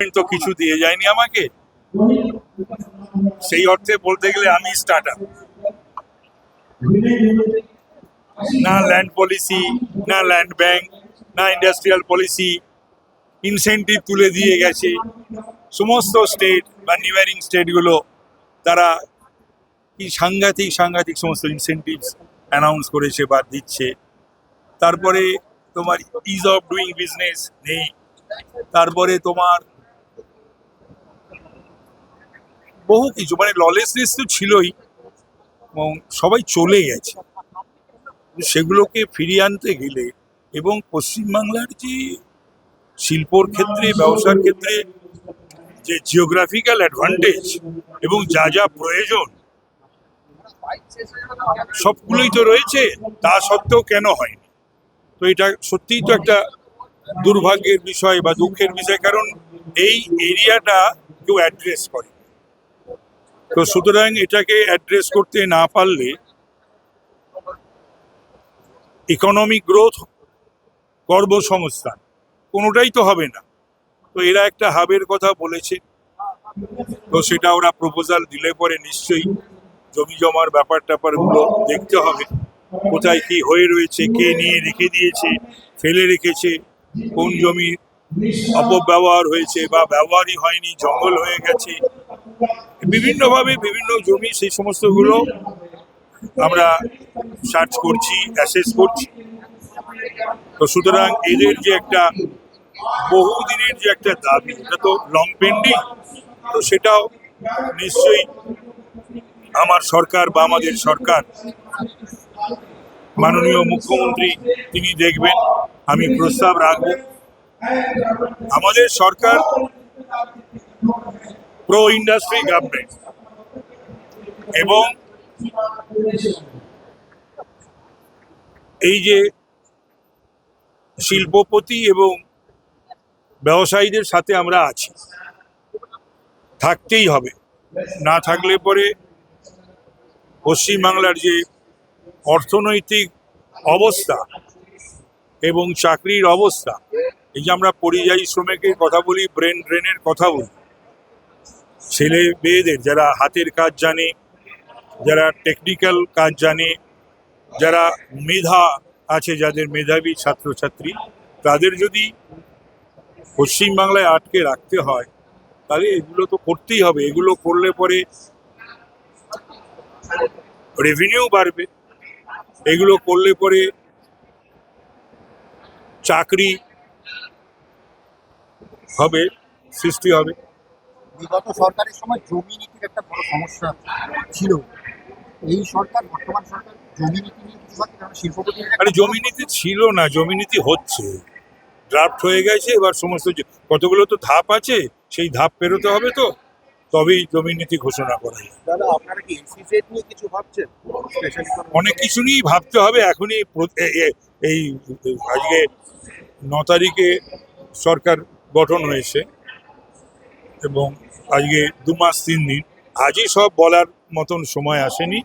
তো কিছু দিয়ে যায়নি আমাকে, সেই অর্থে বলতে গেলে আমি স্টার্টার। না ল্যান্ড পলিসি, না ল্যান্ড ব্যাংক, না ইন্ডাস্ট্রিয়াল পলিসি, ইনসেন্টিভ তুলে দিয়ে গেছে সমস্ত স্টেট বা নিউয়ারিং স্টেটগুলো। তারা কি সাংঘাতিক সাংঘাতিক সমস্ত ইনসেন্টিভস অ্যানাউন্স করেছে বা দিচ্ছে। তারপরে তোমার ইজ অফ ডুইং বিজনেস নেই, তারপরে তোমার বহু কিছু, মানে ললেসনেস তো ছিলই এবং সবাই চলে গেছে। সেগুলোকে ফিরিয়ে আনতে গেলে এবং পশ্চিমবাংলার যে শিল্পর ক্ষেত্রে, ব্যবসার ক্ষেত্রে যে জিওগ্রাফিক্যাল অ্যাডভান্টেজ এবং যা যা প্রয়োজন সবগুলোই তো রয়েছে, তা সত্ত্বেও কেন হয়নি? তো এটা সত্যিই তো একটা দুর্ভাগ্যের বিষয় বা দুঃখের বিষয়, কারণ এই এরিয়াটা কেউ অ্যাড্রেস করে। তো সুতরাং এটাকে অ্যাড্রেস করতে না পারলে ইকোনমিক গ্রোথ, কর্মসংস্থান কোনোটাই তো হবে না। তো এরা একটা হাবের কথা বলেছে, তো সেটা ওরা প্রপোজাল দিলে পরে নিশ্চয়ই জমি জমার ব্যাপার ট্যাপারগুলো দেখতে হবে, কোথায় কি হয়ে রয়েছে, কে নিয়ে রেখে দিয়েছে, ফেলে রেখেছে, কোন জমি অপব্যবহার হয়েছে বা ব্যবহারই হয়নি, জঙ্গল হয়ে গেছে, বিভিন্নভাবে বিভিন্ন জমি, সেই সমস্তগুলো আমরা সার্চ করছি, অ্যাসেস করছি। তো সুতরাং এদের যে একটা বহুদিনের যে একটা দাবি, এটা তো লং পেন্ডিং। তো সেটাও নিশ্চয়ই আমার সরকার বা আমাদের সরকার, মাননীয় মুখ্যমন্ত্রী তিনি দেখবেন। আমি প্রস্তাব রাখব, আমাদের সরকার প্রো ইন্ডাস্ট্রি গভর্নমেন্ট এবং এই যে শিল্পপতি এবং ব্যবসায়ীদের সাথে আমরা আছি, থাকতেই হবে। না থাকলে পরে পশ্চিমবাংলার যে অর্থনৈতিক অবস্থা এবং চাকরির অবস্থা, এই যে আমরা পরিযায়ী শ্রমিকের কথা বলি, ব্রেন ড্রেনের কথা বলি, ছেলে মেয়েদের যারা হাতের কাজ জানে, যারা টেকনিক্যাল কাজ জানে, যারা মেধা আছে, যাদের মেধাবী ছাত্রছাত্রী, তাদের যদি পশ্চিমবাংলায় আটকে রাখতে হয় তাহলে এগুলো তো করতেই হবে। এগুলো করলে পরে রেভিনিউ বাড়বে, এগুলো করলে পরে চাকরি হবে, সৃষ্টি হবে। বিগত সরকারের সময় জমি নীতির একটা বড় সমস্যা ছিল। এই সরকার, বর্তমান সরকার জমি নীতি নিয়ে কিছু ভাবছে, কারণ শিল্পপতির আরে জমি নীতি ছিল না, জমি নীতি হচ্ছে, ড্রাফট হয়ে গেছে। এবার সমস্ত কতগুলো তো ধাপ আছে, সেই ধাপ পেরোতে হবে, তো তবেই জমি নীতি ঘোষণা করা যায়। দাদা, আপনারা কি এসইজেড নিয়ে কিছু ভাবছেন? অনেক কিছু নিয়েই ভাবতে হবে। এখনই এই আজকে 9 তারিখে সরকার গঠন হয়েছে এবং আজকে 2 মাস 3 দিন, আজই সব বলার মতন সময় আসেনি।